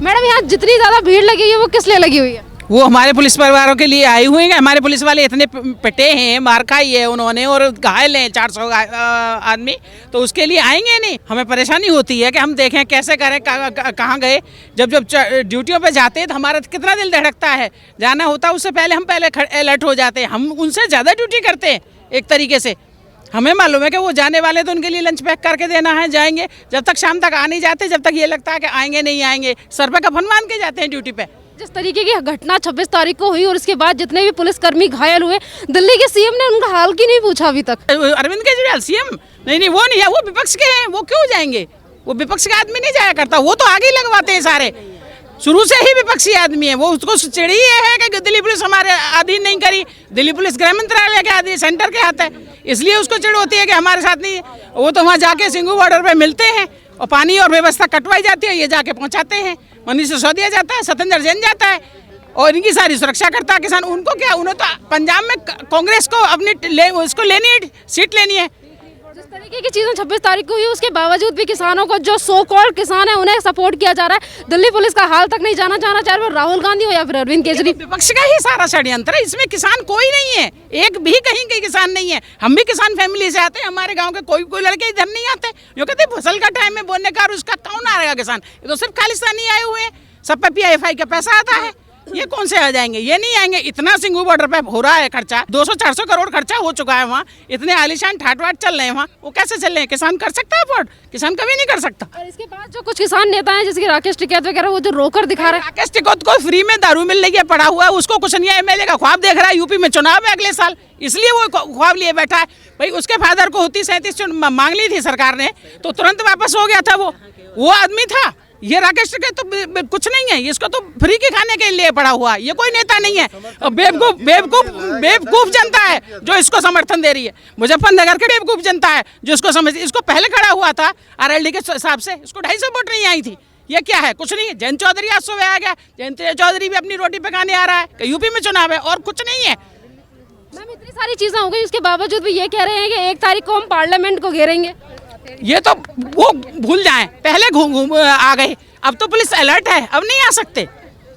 Madam यहाँ जितनी ज्यादा भीड़ लगी हुई है वो किस लिए लगी हुई है? वो हमारे पुलिस परिवारों के लिए आई हुई हैं। हमारे पुलिस वाले इतने पिटे हैं, मार खाई है उन्होंने और घायल हैं 400 आदमी, तो उसके लिए आएंगे नहीं। हमें परेशानी होती है कि हम देखें कैसे करें, कहाँ गए। जब जब ड्यूटियों पे जाते हैं तो हमारा कितना दिल धड़कता है। जाना होता है उससे पहले हम अलर्ट हो जाते हैं। हम उनसे ज़्यादा ड्यूटी करते हैं एक तरीके से। हमें मालूम है कि वो जाने वाले तो उनके लिए लंच पैक करके देना है, जाएंगे। जब तक शाम तक आ नहीं जाते, जब तक ये लगता है कि आएंगे नहीं आएंगे, सर पे कफन मान के जाते हैं ड्यूटी पे। जिस तरीके की घटना 26 तारीख को हुई और उसके बाद जितने भी पुलिसकर्मी घायल हुए, दिल्ली के सीएम ने उनका हाल की नहीं पूछा अभी तक। अरविंद केजरीवाल सीएम नहीं, वो नहीं है, वो विपक्ष के हैं। वो क्यों जाएंगे? वो विपक्ष का आदमी नहीं जाया करता। वो तो आगे लगवाते हैं सारे, शुरू से ही विपक्षी आदमी है। वो उसको चिड़ी ये है कि दिल्ली पुलिस हमारे अधीन नहीं करी। दिल्ली पुलिस गृह मंत्रालय के अधीन, सेंटर के हाथ है, इसलिए उसको चिड़ होती है कि हमारे साथ नहीं। वो तो वहाँ जाके सिंघू बॉर्डर पे मिलते हैं और पानी और व्यवस्था कटवाई जाती है, ये जाके पहुँचाते हैं। मनीष सिसोदिया जाता है, सत्येंद्र जैन जाता है और इनकी सारी सुरक्षा करता है। किसान उनको क्या, उन्हें तो पंजाब में कांग्रेस को अपनी उसको लेनी है, सीट लेनी है। जिस तरीके की चीजें 26 तारीख को हुई उसके बावजूद भी किसानों को, जो सो कॉल्ड किसान है, उन्हें सपोर्ट किया जा रहा है। दिल्ली पुलिस का हाल तक नहीं जाना चाहना, चाहे वो राहुल गांधी हो या फिर अरविंद केजरीवाल। विपक्ष का ही सारा षड्यंत्र है। इसमें किसान कोई नहीं है, एक भी कहीं के किसान नहीं है। हम भी किसान फैमिली से आते हैं। हमारे गांव के कोई लड़के इधर नहीं आते। जो कहते फसल का टाइम में बोने का, और उसका कौन आ रहेगा किसान? ये तो सिर्फ खालिस्तानी आए हुए हैं। सब पे PIFI का पैसा आता है। ये कौन से आ जाएंगे? ये नहीं आएंगे। इतना सिंघू बॉर्डर पे हो रहा है खर्चा, 200-400 करोड़ खर्चा हो चुका है वहाँ। इतने आलिशान ठाट वाट चल रहे हैं वहाँ, वो कैसे चल रहे हैं? किसान कर सकता है अफोर्ड? किसान कभी नहीं कर सकता। और इसके बाद जो कुछ किसान नेता हैं, जैसे कि राकेश टिकैत वगैरह, वो जो रोकर दिखा रहे हैं। राकेश टिकैत को फ्री में दारू मिल रही है, पड़ा हुआ है, उसको कुछ नहीं है। MLA का ख्वाब देख रहा है, यूपी में चुनाव है अगले साल, इसलिए वो ख्वाब लिए बैठा है। भाई उसके फादर को 37 मांग ली थी सरकार ने, तो तुरंत वापस हो गया था। वो आदमी था। ये राकेश टिकैत तो कुछ नहीं है, इसको तो फ्री के खाने के लिए पड़ा हुआ। ये कोई नेता नहीं है। बेवकूफ जनता है जो इसको समर्थन दे रही है। मुजफ्फरनगर के बेवकूफ जनता है जो इसको समझ। इसको पहले खड़ा हुआ था RLD के हिसाब से, इसको 250 वोट नहीं आई थी। ये क्या है? कुछ नहीं है। जयंत चौधरी आज सुबह आ गया। जयंत चौधरी भी अपनी रोटी पकाने आ रहा है। यूपी में चुनाव है और कुछ नहीं है। मैम इतनी सारी चीजें हो गई, उसके बावजूद भी ये कह रहे हैं कि 1 तारीख को हम पार्लियामेंट को घेरेंगे। ये तो वो भूल जाएं, पहले घूम आ गए। अब तो पुलिस अलर्ट है, अब नहीं आ सकते।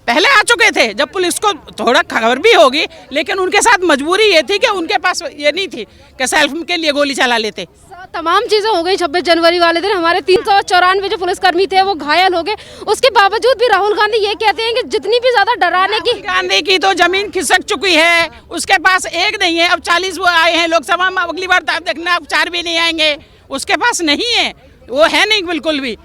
पहले आ चुके थे जब पुलिस को थोड़ा खबर भी होगी, लेकिन उनके साथ मजबूरी ये थी कि उनके पास ये नहीं थी कि सेल्फ के लिए गोली चला लेते। तमाम चीजें हो गई। 26 जनवरी वाले दिन हमारे 394 जो पुलिसकर्मी थे वो घायल हो गए। उसके बावजूद भी राहुल गांधी ये कहते हैं कि जितनी भी ज्यादा डराने की, गांधी की तो जमीन खिसक चुकी है। उसके पास एक नहीं है, अब 40 वो आए हैं लोकसभा में। अगली बार तो आप देखना, अब 4 भी नहीं आएंगे। उसके पास नहीं है, वो है नहीं बिल्कुल भी।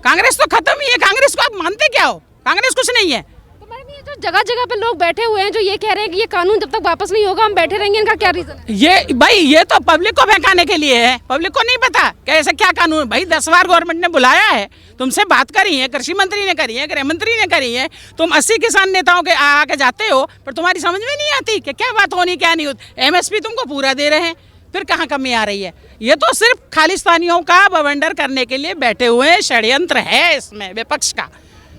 कांग्रेस तो खत्म ही है। कांग्रेस को आप मानते क्या हो? कांग्रेस कुछ नहीं है। तो मैडम ये जो जगह जगह पे लोग बैठे हुए हैं जो ये कह रहे हैं कि ये कानून जब तक वापस नहीं होगा हम बैठे रहेंगे, इनका क्या रीजन है? ये भाई, ये तो पब्लिक को बहकाने के लिए है। पब्लिक को नहीं पता कैसे क्या कानून। भाई 10 बार गवर्नमेंट ने बुलाया है, तुमसे बात करी है, कृषि मंत्री ने करी है, गृह मंत्री ने करी है। तुम 80 किसान नेताओं के आके जाते हो, पर तुम्हारी समझ में नहीं आती कि क्या बात होनी क्या नहीं होती। MSP तुमको पूरा दे रहे हैं, फिर कहाँ कमी आ रही है? ये तो सिर्फ खालिस्तानियों का बवंडर करने के लिए बैठे हुए षड्यंत्र है इसमें विपक्ष का।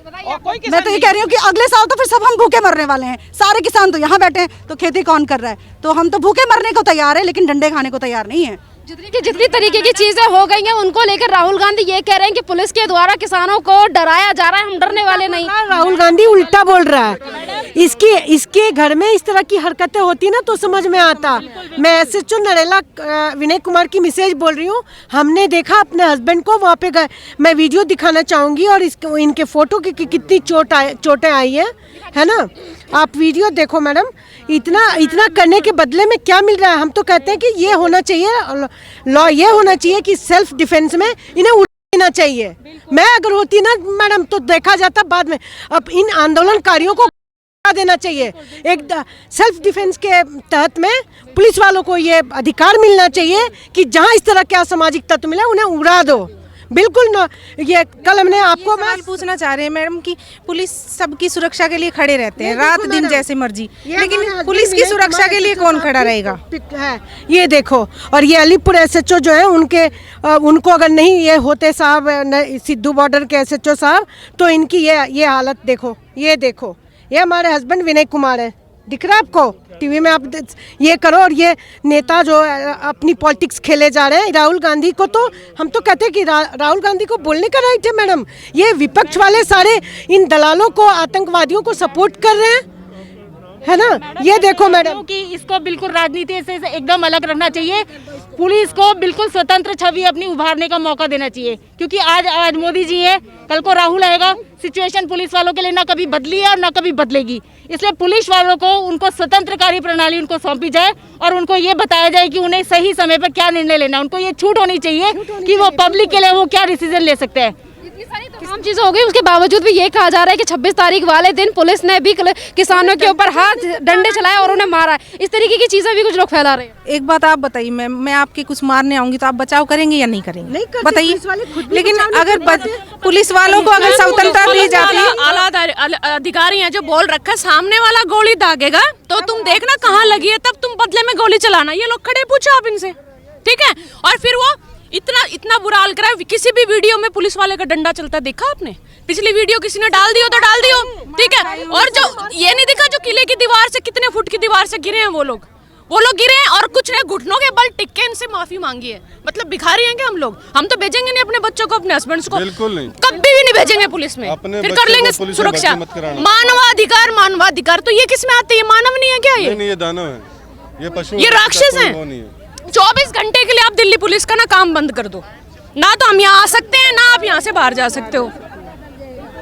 मैं तो ये कह रही हूँ कि अगले साल तो फिर सब हम भूखे मरने वाले हैं। सारे किसान तो यहाँ बैठे हैं, तो खेती कौन कर रहा है? तो हम तो भूखे मरने को तैयार है, लेकिन डंडे खाने को तैयार नहीं है। जितनी तरीके की चीजें हो गई हैं उनको लेकर राहुल गांधी ये कह रहे हैं कि पुलिस के द्वारा किसानों को डराया जा रहा है, हम डरने वाले नहीं। राहुल गांधी उल्टा बोल रहा है। इसके घर में इस तरह की हरकतें होती ना तो समझ में आता। मैं SHO नरेला विनय कुमार की मिसेज बोल रही हूँ। हमने देखा अपने हस्बैंड को वहाँ पे गए। मैं वीडियो दिखाना चाहूँगी और इनके फोटो की कितनी चोटें आई है ना। आप वीडियो देखो मैडम। इतना करने के बदले में क्या मिल रहा है? हम तो कहते हैं कि ये होना चाहिए, लॉ ये होना चाहिए कि सेल्फ डिफेंस में इन्हें उड़ना चाहिए। मैं अगर होती ना मैडम तो देखा जाता बाद में। अब इन आंदोलनकारियों को देना चाहिए। एक सेल्फ डिफेंस के तहत में पुलिस वालों को ये अधिकार मिलना चाहिए कि जहां इस तरह के असामाजिक तत्व मिले उन्हें उड़ा दो। बिल्कुल ना। ये कल हमने आपको सवाल पूछना चाह रहे हैं मैडम कि पुलिस सबकी सुरक्षा के लिए खड़े रहते हैं रात दिन जैसे मर्जी, लेकिन पुलिस की सुरक्षा के लिए कौन खड़ा रहेगा? है ये देखो। और ये अलीपुर SHO जो है उनको अगर नहीं ये होते साहब, सिद्धू बॉर्डर के SHO साहब, तो इनकी ये हालत देखो। ये देखो, ये हमारे हस्बैंड विनय कुमार है। दिख रहा है आपको? टीवी में आप ये करो, और ये नेता जो अपनी पॉलिटिक्स खेले जा रहे हैं, राहुल गांधी को तो हम तो कहते हैं कि राहुल गांधी को बोलने का राइट है मैडम। ये विपक्ष वाले सारे इन दलालों को, आतंकवादियों को सपोर्ट कर रहे हैं, है ना। ये देखो मैडम कि इसको बिल्कुल राजनीति से एकदम अलग रखना चाहिए। पुलिस को बिल्कुल स्वतंत्र छवि अपनी उभारने का मौका देना चाहिए, क्योंकि आज मोदी जी है, कल को राहुल आएगा। सिचुएशन पुलिस वालों के लिए ना कभी बदली है और ना कभी बदलेगी, इसलिए पुलिस वालों को उनको स्वतंत्र कार्य प्रणाली उनको सौंपी जाए और उनको ये बताया जाए कि उन्हें सही समय पर क्या निर्णय लेना है। उनको ये छूट होनी चाहिए कि वो पब्लिक के लिए वो क्या डिसीजन ले सकते हैं। तमाम चीजें हो गई, उसके बावजूद भी ये कहा जा रहा है कि 26 तारीख वाले दिन पुलिस ने भी किसानों के ऊपर हाथ डंडे चलाए और उन्हें मारा। इस तरीके की चीजें भी कुछ लोग फैला रहे हैं। एक बात आप बताइए, मैं आपके कुछ मारने आऊंगी तो आप बचाव करेंगे या नहीं करेंगे? नहीं करते, बताइए। पुलिस वाले खुद भी लेकिन बचाव नहीं अगर करते। पुलिस वालों को अगर स्वतंत्रता दी जाती है, आला अधिकारी हैं जो बोल रखा है सामने वाला गोली दागेगा तो तुम देखना कहाँ लगी है, तब तुम बदले में गोली चलाना। ये लोग खड़े पूछो आप इनसे, ठीक है। और फिर वो इतना बुरा हाल करा। किसी भी वीडियो में पुलिस वाले का डंडा चलता देखा आपने? पिछली वीडियो किसी ने डाल दियो तो डाल दियो, ठीक है। और जो ये नहीं दिखा जो किले की दीवार से कितने फुट की दीवार से गिरे हैं वो लोग गिरे हैं और कुछ नहीं, घुटनों के बल टिक के इनसे माफी मांगी है। मतलब भिखारी हैं क्या हम लोग? हम तो भेजेंगे नहीं अपने बच्चों को, अपने हस्बैंड्स को, बिल्कुल नहीं, कभी भी नहीं भेजेंगे पुलिस में। फिर कर लेंगे सुरक्षा। मानवाधिकार तो ये किस में आते हैं? मानव नहीं है क्या ये? नहीं, ये दानव है, ये पशु, ये राक्षस हैं। 24 घंटे के लिए आप दिल्ली पुलिस का ना काम बंद कर दो, ना तो हम यहाँ आ सकते हैं ना आप यहाँ से बाहर जा सकते हो।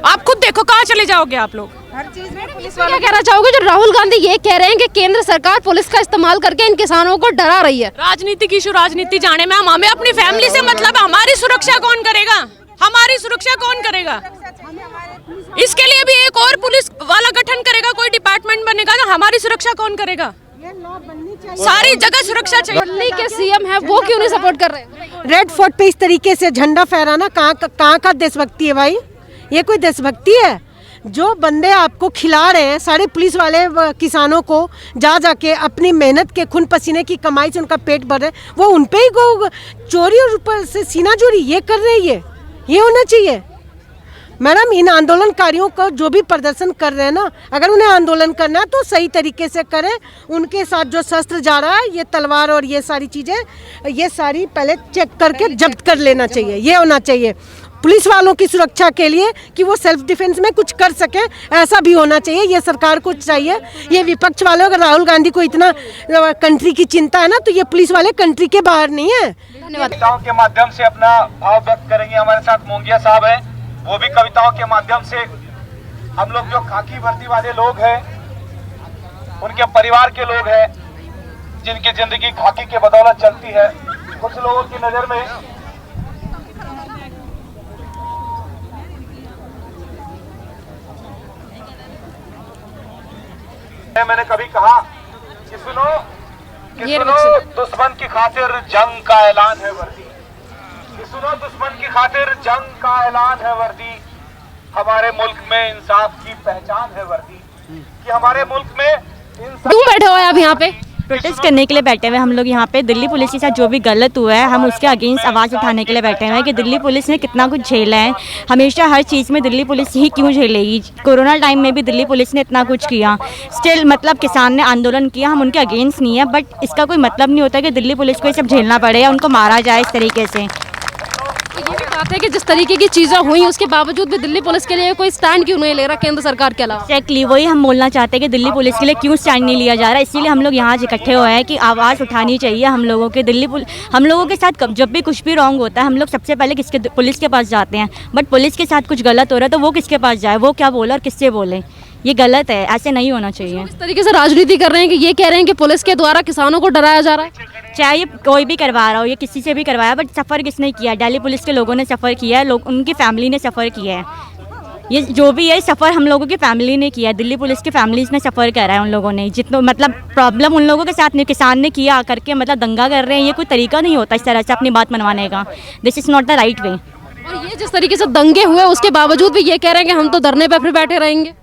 आप खुद देखो कहाँ चले जाओगे आप लोग। हर चीज में पुलिस क्या कहना चाहोगे जो राहुल गांधी ये कह रहे हैं कि केंद्र सरकार पुलिस का इस्तेमाल करके इन किसानों को डरा रही है? राजनीति की राजनीति जाने में हमें अपनी फैमिली से मतलब है। हमारी सुरक्षा कौन करेगा? हमारी सुरक्षा कौन करेगा? इसके लिए भी एक और पुलिस वाला गठन करेगा, कोई डिपार्टमेंट बनेगा ना। हमारी सुरक्षा कौन करेगा? सारी जगह सुरक्षा चाहिए। दिल्ली के सीएम है वो क्यों नहीं सपोर्ट कर रहे? रेड फोर्ट पे इस तरीके से झंडा फहराना कहाँ का देशभक्ति है भाई? ये कोई देशभक्ति है? जो बंदे आपको खिला रहे हैं, सारे पुलिस वाले किसानों को जाके अपनी मेहनत के खून पसीने की कमाई से उनका पेट भर रहे हैं, वो उन पे ही को चोरी और ऊपर से सीना चोरी ये कर रहे हैं। ये होना चाहिए मैडम। इन आंदोलनकारियों को जो भी प्रदर्शन कर रहे हैं ना, अगर उन्हें आंदोलन करना है तो सही तरीके से करें। उनके साथ जो शस्त्र जा रहा है, ये तलवार और ये सारी चीज़ें, ये सारी पहले चेक करके जब्त कर लेना चाहिए। ये होना चाहिए पुलिस वालों की सुरक्षा के लिए कि वो सेल्फ डिफेंस में कुछ कर सके, ऐसा भी होना चाहिए। ये सरकार को चाहिए। ये विपक्ष वालों, अगर राहुल गांधी को इतना कंट्री की चिंता है ना, तो ये पुलिस वाले कंट्री के बाहर नहीं है। कविताओं के माध्यम से अपना भाव व्यक्त करेंगे। हमारे साथ मोंगिया साहब हैं, वो भी कविताओं के माध्यम से हम लोग जो खाकी वर्दी वाले लोग हैं, उनके परिवार के लोग हैं, जिनकी जिंदगी खाकी के बदौलत चलती है। कुछ लोगों की नजर में मैंने कभी कहा कि सुनो दुश्मन की खातिर जंग का ऐलान है वर्दी, कि सुनो दुश्मन की खातिर जंग का ऐलान है वर्दी। हमारे मुल्क में इंसाफ की पहचान है वर्दी, कि हमारे मुल्क में क्यों बैठे हो आप यहाँ पे? प्रोटेस्ट करने के लिए बैठे हुए हम लोग यहाँ पे। दिल्ली पुलिस के साथ जो भी गलत हुआ है, हम उसके अगेंस्ट आवाज़ उठाने के लिए बैठे हुए हैं कि दिल्ली पुलिस ने कितना कुछ झेला है। हमेशा हर चीज़ में दिल्ली पुलिस ही क्यों झेलेगी? कोरोना टाइम में भी दिल्ली पुलिस ने इतना कुछ किया, स्टिल मतलब किसान ने आंदोलन किया, हम उनके अगेंस्ट नहीं है। बट इसका कोई मतलब नहीं होता कि दिल्ली पुलिस को ये सब झेलना पड़े या उनको मारा जाए इस तरीके से। ये भी बात है कि जिस तरीके की चीज़ें हुई उसके बावजूद भी दिल्ली पुलिस के लिए कोई स्टैंड क्यों नहीं ले रहा केंद्र सरकार के अलावा? एक्जैक्टली वही हम बोलना चाहते हैं कि दिल्ली पुलिस के लिए क्यों स्टैंड नहीं लिया जा रहा है। इसीलिए हम लोग यहाँ इकट्ठे हुए हैं कि आवाज़ उठानी चाहिए हम लोगों के। हम लोगों के साथ जब भी कुछ भी रॉन्ग होता है, हम लोग सबसे पहले पुलिस के पास जाते हैं। बट पुलिस के साथ कुछ गलत हो रहा है तो वो किसके पास जाए, वो क्या बोले और किससे बोले? ये गलत है, ऐसे नहीं होना चाहिए। इस तरीके से राजनीति कर रहे हैं कि ये कह रहे हैं कि पुलिस के द्वारा किसानों को डराया जा रहा है। चाहे ये कोई भी करवा रहा हो, ये किसी से भी करवाया, बट सफ़र किसने किया? दिल्ली पुलिस के लोगों ने सफ़र किया है, लोग उनकी फैमिली ने सफ़र किया है। ये जो भी है सफ़र हम लोगों की फैमिली ने किया है, दिल्ली पुलिस की फैमिलीज ने सफ़र करा है उन लोगों ने। जितना मतलब प्रॉब्लम उन लोगों के साथ नहीं, किसान ने किया आकर के मतलब दंगा कर रहे हैं। ये कोई तरीका नहीं होता इस तरह से अपनी बात मनवाने का। This is not the right way. और ये जिस तरीके से दंगे हुए उसके बावजूद भी ये कह रहे हैं कि हम तो धरने पर फिर बैठे रहेंगे,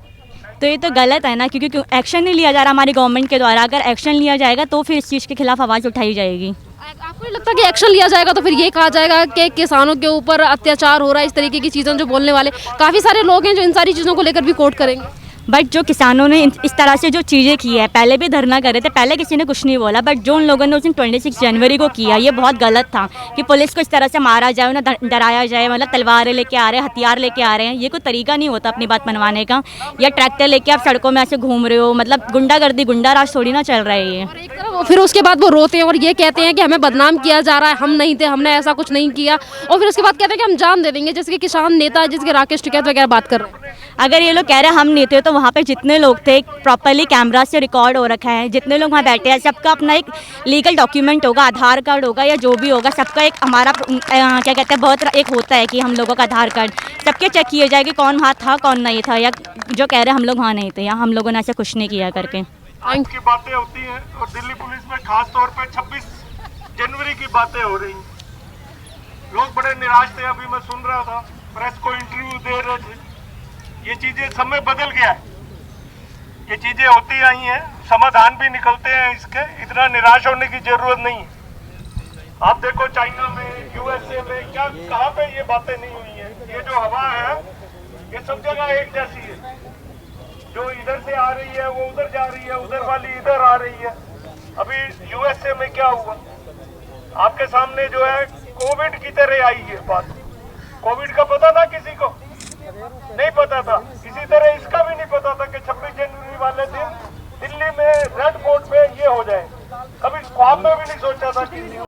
तो ये तो गलत है ना, क्योंकि एक्शन नहीं लिया जा रहा हमारी गवर्नमेंट के द्वारा। अगर एक्शन लिया जाएगा तो फिर इस चीज़ के खिलाफ आवाज़ उठाई जाएगी। आपको नहीं लगता कि एक्शन लिया जाएगा तो फिर ये कहा जाएगा कि किसानों के ऊपर अत्याचार हो रहा है? इस तरीके की चीज़ें जो बोलने वाले काफ़ी सारे लोग हैं जो इन सारी चीज़ों को लेकर भी कोर्ट करेंगे। बट जो किसानों ने इस तरह से जो चीज़ें की है, पहले भी धरना कर रहे थे, पहले किसी ने कुछ नहीं बोला, बट जो उन लोगों ने उस दिन 26 जनवरी को किया ये बहुत गलत था कि पुलिस को इस तरह से मारा जाए, उन्हें डराया जाए, मतलब तलवारें लेके आ रहे हैं, हथियार लेके आ रहे हैं, ये कोई तरीका नहीं होता अपनी बात मनवाने का। या ट्रैक्टर लेके आप सड़कों में ऐसे घूम रहे हो, मतलब गुंडागर्दी, गुंडा राज थोड़ी ना चल रहा है ये। और एक तरफ फिर उसके बाद वो रोते हैं और ये कहते हैं कि हमें बदनाम किया जा रहा है, हम नहीं थे, हमने ऐसा कुछ नहीं किया, और फिर उसके बाद कहते हैं कि हम जान दे देंगे, जैसे कि किसान नेता जिसके राकेश टिकैत वगैरह बात कर रहे हैं। अगर ये लोग कह रहे हैं हम नहीं थे, तो वहाँ पे जितने लोग थे प्रॉपर्ली कैमरा से रिकॉर्ड हो रखा है, जितने लोग वहाँ बैठे हैं सबका अपना एक लीगल डॉक्यूमेंट होगा, आधार कार्ड होगा या जो भी होगा, सबका एक हमारा क्या कहते हैं बहुत एक होता है कि हम लोगों का आधार कार्ड सबके चेक किए जाए कि कौन वहाँ था कौन नहीं था, या जो कह रहे हैं हम लोग वहाँ नहीं थे या हम लोगों ने ऐसा कुछ नहीं किया करके। आज की बातें होती हैं और दिल्ली पुलिस में खास तौर पे 26 जनवरी की बातें हो रही हैं। लोग बड़े निराश थे, अभी मैं सुन रहा था, प्रेस को इंटरव्यू दे रहे थे। ये चीजें समय बदल गया है, ये चीजें होती आई हैं, समाधान भी निकलते हैं इसके, इतना निराश होने की जरूरत नहीं है। आप देखो चाइना में, यूएसए में क्या कहाँ पे ये बातें नहीं हुई हैं। ये जो हवा है ये सब जगह एक जैसी है, जो इधर से आ रही है वो उधर जा रही है, उधर वाली इधर आ रही है। अभी यूएसए में क्या हुआ आपके सामने जो है, कोविड की तरह आई है बात। कोविड का पता था किसी को? नहीं पता था। इसी तरह इसका भी नहीं पता था कि 26 जनवरी वाले दिन दिल्ली में रेड फोर्ट पे ये हो जाए। कभी ख्वाब में भी नहीं सोचा था कि